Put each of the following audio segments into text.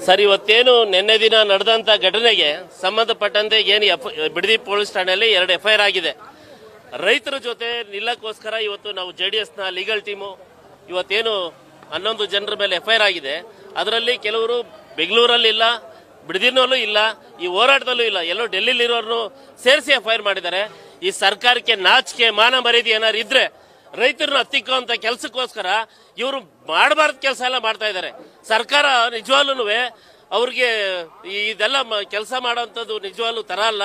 Sir, ಇವತ್ತೇನು ನಿನ್ನೆ ದಿನ ನಡೆದಂತ ಘಟನೆಗೆ ಸಂಬಂಧಪಟ್ಟಂತೆ ಏನು ಬಿಡದಿ ಪೊಲೀಸ್ ಠಾಣೆಯಲ್ಲಿ 2 FIR ಆಗಿದೆ. ರೈತರ ಜೊತೆ ನಿಲ್ಲಕ್ಕೋಸ್ಕರ ಇವತ್ತು ನಾವು JDS ನ ಲೀಗಲ್ ಟೀಮು ಇವತ್ತೇನು 11 ಜನರ ಮೇಲೆ FIR ಆಗಿದೆ. ಅದರಲ್ಲಿ ಕೆಲವರು ಬೆಂಗಳೂರಲ್ಲಿ ಇಲ್ಲ, ಬಿಡದಿನಲ್ಲೂ ಇಲ್ಲ, ಈ ಹೋರಾಟದಲ್ಲೂ ಇಲ್ಲ, ಎಲ್ಲೋ ಡೆಲ್ಲಿಲಿರೋರ್ನು ಸೇರಿಸಿ FIR ಮಾಡಿದ್ದಾರೆ. ಈ ಸರ್ಕಾರಕ್ಕೆ ನಾಚಿಕೆ ಮಾನ ಮರ್ಯಾದೆ ಏನಾರು ಇದ್ರೆ ರೈತರನ್ನ ಹತ್ತಿಕ್ಕುವಂತ ಕೆಲಸಕ್ಕೋಸ್ಕರ ಇವರು ಮಾಡಬಾರ್ದ ಕೆಲಸ ಎಲ್ಲ ಮಾಡ್ತಾ ಇದ್ದಾರೆ. ಸರ್ಕಾರ ನಿಜವಾಗ್ಲೂ ಅವ್ರಿಗೆ ಇದೆಲ್ಲ ಕೆಲಸ ಮಾಡೋಂಥದ್ದು ನಿಜವಾಗ್ಲೂ ತರ ಅಲ್ಲ.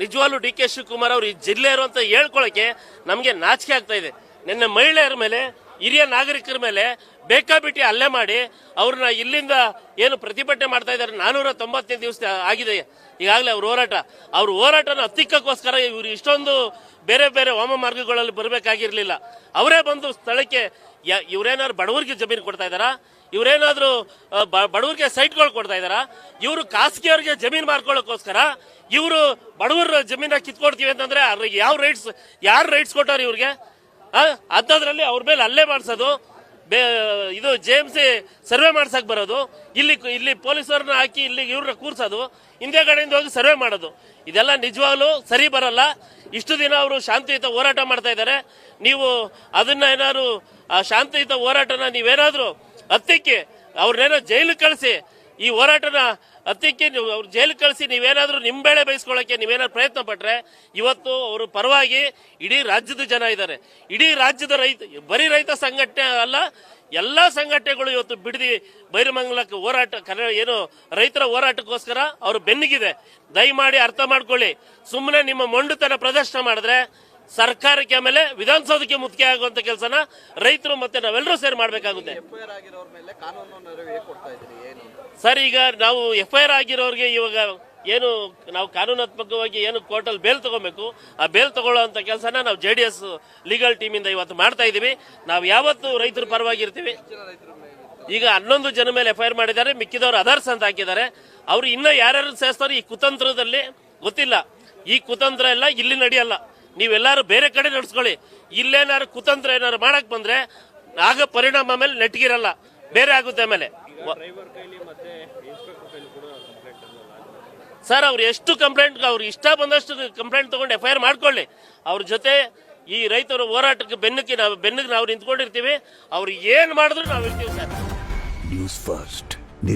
ನಿಜವಾಗ್ಲೂ DK ಶಿವಕುಮಾರ್ ಅವರು ಈ ಜಿಲ್ಲೆಯವರು ಅಂತ ಹೇಳ್ಕೊಳಕ್ಕೆ ನಮಗೆ ನಾಚಿಕೆ ಆಗ್ತಾ ಇದೆ. ನಿನ್ನೆ ಮಹಿಳೆಯರ ಮೇಲೆ, ಹಿರಿಯ ನಾಗರಿಕರ ಮೇಲೆ ಬೇಕಾಬಿಟ್ಟಿ ಹಲ್ಲೆ ಮಾಡಿ ಅವ್ರನ್ನ ಇಲ್ಲಿಂದ ಏನು ಪ್ರತಿಭಟನೆ ಮಾಡ್ತಾ ಇದ್ದಾರೆ. 495 ದಿವಸ ಆಗಿದೆ ಈಗಾಗಲೇ ಅವ್ರ ಹೋರಾಟನ ಹತ್ತಿಕ್ಕೋಸ್ಕರ ಇವರು ಇಷ್ಟೊಂದು ಬೇರೆ ಬೇರೆ ವಾಮ ಮಾರ್ಗಗಳಲ್ಲಿ ಬರಬೇಕಾಗಿರ್ಲಿಲ್ಲ. ಅವರೇ ಬಂದು ಸ್ಥಳಕ್ಕೆ ಇವ್ರೇನಾದ್ರು ಬಡವರಿಗೆ ಜಮೀನು ಕೊಡ್ತಾ ಇದಾರಾ? ಇವ್ರೇನಾದ್ರು ಬಡವರಿಗೆ ಸೈಟ್ಗಳು ಕೊಡ್ತಾ ಇದಾರಾ? ಇವರು ಖಾಸಗಿಯವರಿಗೆ ಜಮೀನು ಮಾರ್ಕೊಳ್ಳೋಕೋಸ್ಕರ ಇವರು ಬಡವರ ಜಮೀನ ಕಿತ್ಕೊಡ್ತೀವಿ ಅಂತಂದ್ರೆ ಅವ್ರಿಗೆ ಯಾರು ರೈಟ್ಸ್ ಕೊಟ್ಟವ್ರು ಇವ್ರಿಗೆ? ಅಂಥದ್ರಲ್ಲಿ ಅವ್ರ ಮೇಲೆ ಹಲ್ಲೆ ಮಾಡಿಸೋದು, ಇದು JMC ಸರ್ವೆ ಮಾಡ್ಸಕ್ ಬರೋದು, ಇಲ್ಲಿ ಪೊಲೀಸರನ್ನ ಹಾಕಿ ಇಲ್ಲಿ ಇವ್ರನ್ನ ಕೂರ್ಸೋದು, ಹಿಂದೆ ಕಡೆಯಿಂದ ಹೋಗಿ ಸರ್ವೆ ಮಾಡೋದು, ಇದೆಲ್ಲ ನಿಜವಾಗ್ಲೂ ಸರಿ ಬರಲ್ಲ. ಇಷ್ಟು ದಿನ ಅವರು ಶಾಂತಿಯುತ ಹೋರಾಟ ಮಾಡ್ತಾ ಇದ್ದಾರೆ. ನೀವು ಅದನ್ನ ಏನಾದ್ರು ಆ ಶಾಂತಿಯುತ ಹೋರಾಟನ ನೀವೇನಾದ್ರು ಹತ್ತಿಕ್ಕಿ ಅವ್ರನ್ನೇನೋ ಜೈಲು ಕಳಿಸಿ ಈ ಹೋರಾಟನ ಹತ್ತಿಕ್ಕಿ ಅವ್ರು ಜೈಲು ಕಳಿಸಿ ನೀವೇನಾದ್ರೂ ನಿಂಬೆಳೆ ಬಯಸ್ಕೊಳ್ಳೋಕೆ ನೀವೇನಾದ್ರು ಪ್ರಯತ್ನ ಪಟ್ರೆ ಇವತ್ತು ಅವರು ಪರವಾಗಿ ಇಡೀ ರಾಜ್ಯದ ಜನ ಇದ್ದಾರೆ. ಇಡೀ ರಾಜ್ಯದ ಬರೀ ರೈತ ಸಂಘಟನೆ ಅಲ್ಲ, ಎಲ್ಲಾ ಸಂಘಟನೆಗಳು ಇವತ್ತು ಬಿಡದಿ ಬೈರಮಂಗಲಕ್ಕೆ ಹೋರಾಟ ಏನು ರೈತರ ಹೋರಾಟಕ್ಕೋಸ್ಕರ ಅವರು ಬೆನ್ನಿಗಿದೆ. ದಯಮಾಡಿ ಅರ್ಥ ಮಾಡ್ಕೊಳ್ಳಿ. ಸುಮ್ಮನೆ ನಿಮ್ಮ ಮೊಂಡುತನ ಪ್ರದರ್ಶನ ಮಾಡಿದ್ರೆ ಸರ್ಕಾರಕ್ಕೆ ಆಮೇಲೆ ವಿಧಾನಸೌಧಕ್ಕೆ ಮುತ್ತಿಗೆ ಆಗುವಂತ ಕೆಲಸನ ರೈತರು ಮತ್ತೆ ನಾವೆಲ್ಲರೂ ಸೇರಿ ಮಾಡಬೇಕಾಗುತ್ತೆ. ಸರ್, ಈಗ ನಾವು FIR ಆಗಿರೋರಿಗೆ ಇವಾಗ ಏನು ನಾವು ಕಾನೂನಾತ್ಮಕವಾಗಿ ಏನು ಕೋರ್ಟಲ್ಲಿ ಬೇಲ್ ತಗೋಬೇಕು, ಆ ಬೇಲ್ ತಗೊಳ್ಳೋಂತ ಕೆಲಸನ ನಾವು JDS ಲೀಗಲ್ ಟೀಮ್ ಇಂದ ಇವತ್ತು ಮಾಡ್ತಾ ಇದೀವಿ. ನಾವು ಯಾವತ್ತು ರೈತರ ಪರವಾಗಿರ್ತೀವಿ. ಈಗ 11 ಜನ ಮೇಲೆ FIR ಮಾಡಿದ್ದಾರೆ, ಮಿಕ್ಕಿದವರು ಅದರ್ಸ್ ಅಂತ ಹಾಕಿದ್ದಾರೆ. ಅವ್ರು ಇನ್ನ ಯಾರ್ಯಾರು ಸೇರಿಸ್ತಾರೆ ಈ ಕುತಂತ್ರದಲ್ಲಿ ಗೊತ್ತಿಲ್ಲ. ಈ ಕುತಂತ್ರ ಎಲ್ಲ ಇಲ್ಲಿ ನಡೆಯಲ್ಲ. ನೀವೆಲ್ಲಾರು ಬೇರೆ ಕಡೆ ನಡೆಸ್ಕೊಳ್ಳಿ. ಇಲ್ಲೇನಾರು ಕುತಂತ್ರ ಏನಾರು ಮಾಡಕ್ ಬಂದ್ರೆ ಆಗ ಪರಿಣಾಮ ಮೇಲೆ ನೆಟ್ಗಿರಲ್ಲ, ಬೇರೆ ಆಗುತ್ತೆ. ಆಮೇಲೆ ಸರ್, ಅವ್ರು ಎಷ್ಟು ಕಂಪ್ಲೇಂಟ್ ಅವ್ರು ಇಷ್ಟ ಬಂದಷ್ಟು ಕಂಪ್ಲೇಂಟ್ ತಗೊಂಡು FIR ಮಾಡ್ಕೊಳ್ಳಿ. ಅವ್ರ ಜೊತೆ ಈ ರೈತರ ಹೋರಾಟಕ್ಕೆ ಬೆನ್ನಿಗೆ ನಾವು ನಿಂತ್ಕೊಂಡಿರ್ತೀವಿ. ಅವ್ರು ಏನ್ ಮಾಡಿದ್ರು ನಾವು ಇರ್ತೀವಿ ಸರ್. News first.